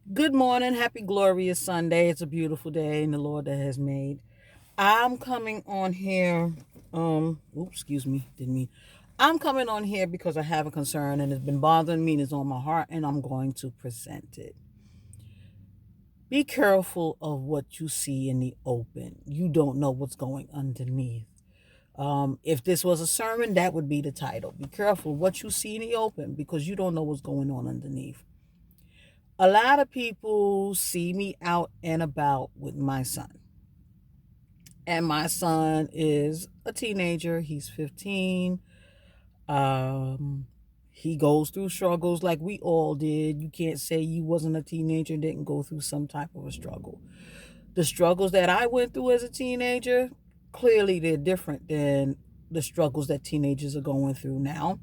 Good morning. Happy, glorious Sunday. It's a beautiful day in the Lord that has made. I'm coming on here. Excuse me. Didn't mean. I'm coming on here because I have a concern and it's been bothering me and it's on my heart and I'm going to present it. Be careful of what you see in the open. You don't know what's going underneath. If this was a sermon, that would be the title. Be careful what you see in the open because you don't know what's going on underneath. A lot of people see me out and about with my son. And my son is a teenager. He's 15. Um, he goes through struggles like we all did. You can't say you wasn't a teenager and didn't go through some type of a struggle. The struggles that I went through as a teenager, clearly they're different than the struggles that teenagers are going through now.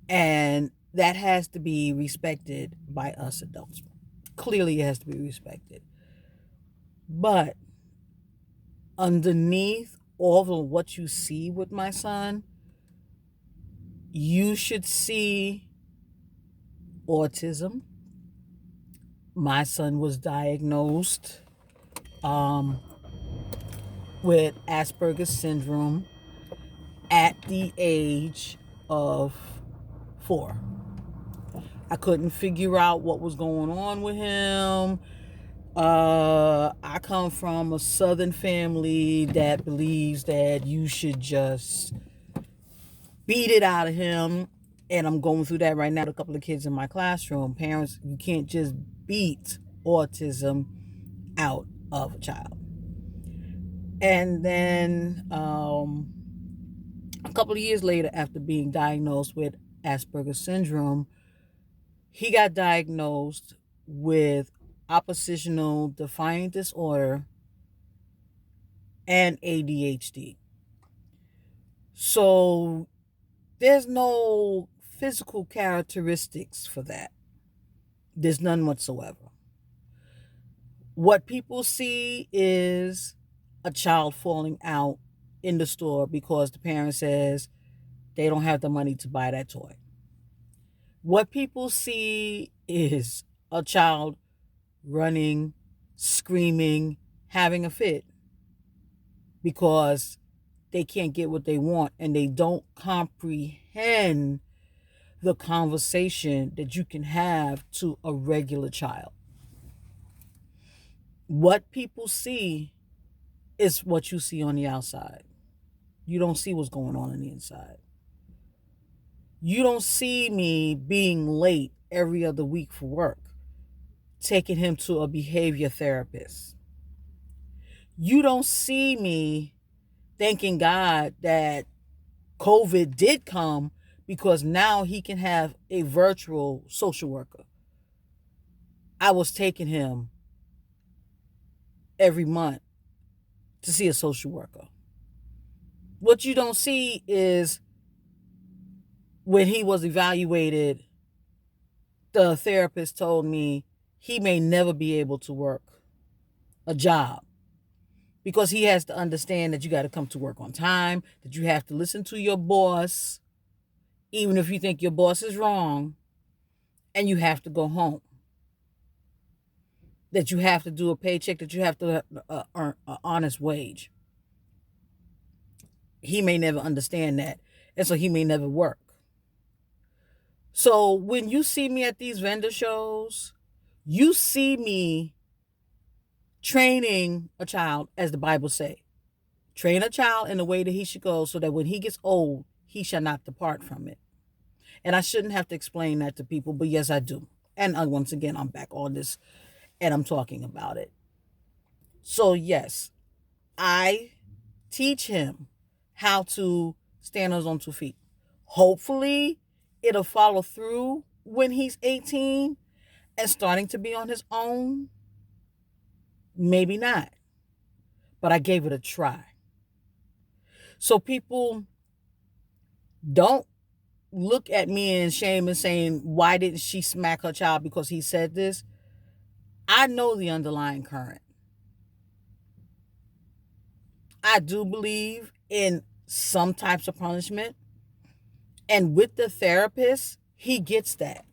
And that has to be respected by us adults. Clearly, it has to be respected. But underneath all of what you see with my son, you should see autism. My son was diagnosed um, with Asperger's syndrome at the age of 4. I couldn't figure out what was going on with him. I come from a southern family that believes that you should just beat it out of him. And I'm going through that right now with a couple of kids in my classroom. Parents, you can't just beat autism out of a child. And then a couple of years later, after being diagnosed with Asperger's syndrome, he got diagnosed with oppositional defiant disorder and ADHD. So there's no physical characteristics for that. There's none whatsoever. What people see is a child falling out in the store because the parent says they don't have the money to buy that toy. What people see is a child running, screaming, having a fit because they can't get what they want and they don't comprehend the conversation that you can have to a regular child. What people see is what you see on the outside. You don't see what's going on the inside. You don't see me being late every other week for work, taking him to a behavior therapist. You don't see me thanking God that COVID did come because now he can have a virtual social worker. I was taking him every month to see a social worker. What you don't see is when he was evaluated, the therapist told me he may never be able to work a job because he has to understand that you got to come to work on time, that you have to listen to your boss, even if you think your boss is wrong, and you have to go home. That you have to do a paycheck, that you have to earn an honest wage. He may never understand that, and so he may never work. So when you see me at these vendor shows, you see me training a child, as the Bible say. Train a child in the way that he should go so that when he gets old, he shall not depart from it. And I shouldn't have to explain that to people, but yes, I do. And once again, I'm back on this and I'm talking about it. So, yes, I teach him how to stand on his own 2 feet. Hopefully, it'll follow through when he's 18 and starting to be on his own. Maybe not, but I gave it a try. So people don't look at me in shame and saying, why didn't she smack her child because he said this? I know the underlying current. I do believe in some types of punishment. And with the therapist, he gets that.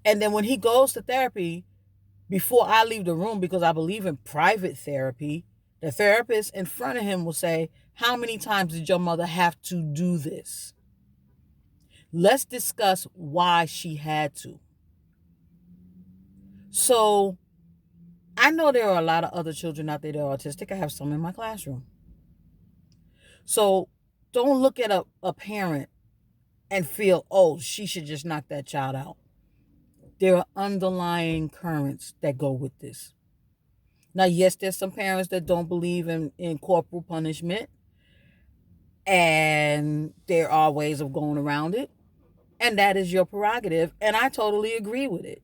And then when he goes to therapy, before I leave the room, because I believe in private therapy, the therapist in front of him will say, how many times did your mother have to do this? Let's discuss why she had to. So I know there are a lot of other children out there that are autistic. I have some in my classroom. So don't look at a parent and feel, oh, she should just knock that child out. There are underlying currents that go with this. Now, yes, there's some parents that don't believe in corporal punishment, and there are ways of going around it, and that is your prerogative, and I totally agree with it.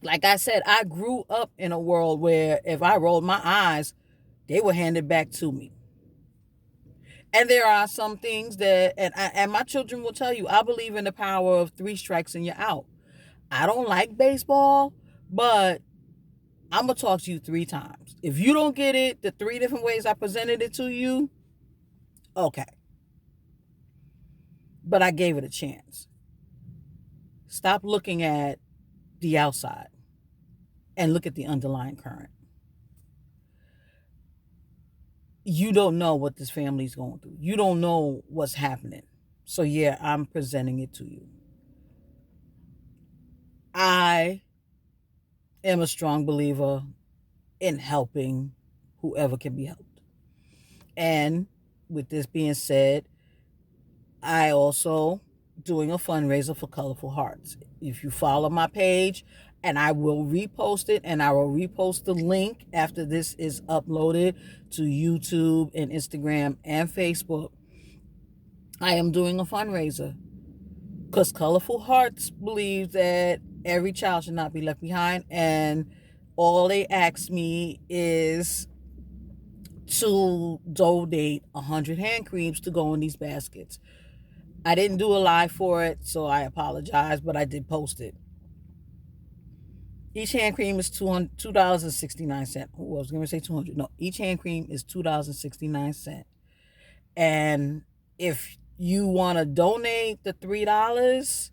Like I said, I grew up in a world where if I rolled my eyes, they were handed back to me. And there are some things that, and my children will tell you, I believe in the power of 3 strikes and you're out. I don't like baseball, but I'm going to talk to you 3 times. If you don't get it the 3 different ways I presented it to you, okay. But I gave it a chance. Stop looking at the outside and look at the underlying current. You don't know what this family's going through. You don't know what's happening. So yeah, I'm presenting it to you. I am a strong believer in helping whoever can be helped. And with this being said, I also doing a fundraiser for Colorful Hearts. If you follow my page, and I will repost it, and I will repost the link after this is uploaded to YouTube and Instagram and Facebook. I am doing a fundraiser because Colorful Hearts believes that every child should not be left behind, and all they ask me is to donate 100 hand creams to go in these baskets. I didn't do a live for it, so I apologize, but I did post it. Each hand cream is $2.69. Oh, I was going to say 200. No, each hand cream is $2.69. And if you want to donate the $3,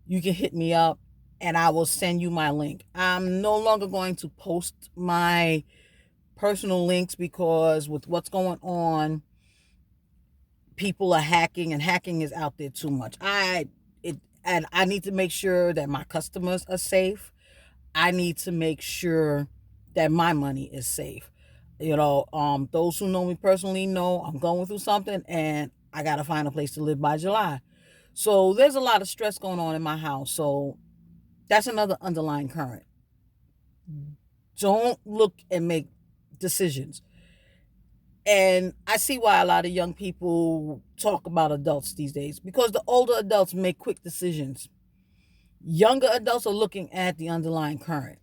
you can hit me up and I will send you my link. I'm no longer going to post my personal links because with what's going on, people are hacking, and hacking is out there too much. And I need to make sure that my customers are safe. I need to make sure that my money is safe. Those who know me personally know I'm going through something and I got to find a place to live by July. So there's a lot of stress going on in my house. So that's another underlying current. Don't look and make decisions. And I see why a lot of young people talk about adults these days, because the older adults make quick decisions. Younger adults are looking at the underlying current.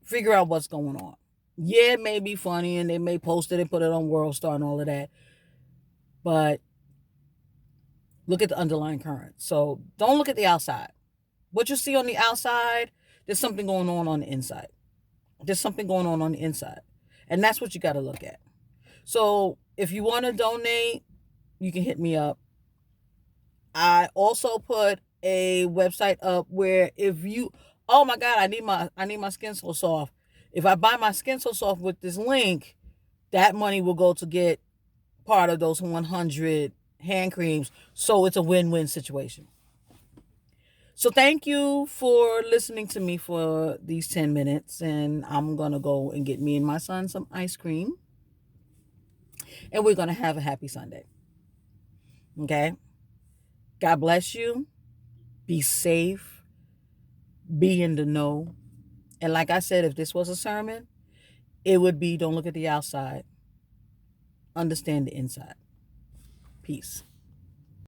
Figure out what's going on. Yeah, it may be funny and they may post it and put it on World Star and all of that. But look at the underlying current. So don't look at the outside. What you see on the outside, there's something going on the inside. There's something going on the inside. And that's what you got to look at. So if you want to donate, you can hit me up. I also put a website up where if you, oh my God, I need my skin so soft. If I buy my skin so soft with this link, that money will go to get part of those 100 hand creams. So it's a win-win situation. So thank you for listening to me for these 10 minutes. And I'm going to go and get me and my son some ice cream. And we're going to have a happy Sunday. Okay? God bless you. Be safe. Be in the know. And like I said, if this was a sermon, it would be don't look at the outside. Understand the inside. Peace.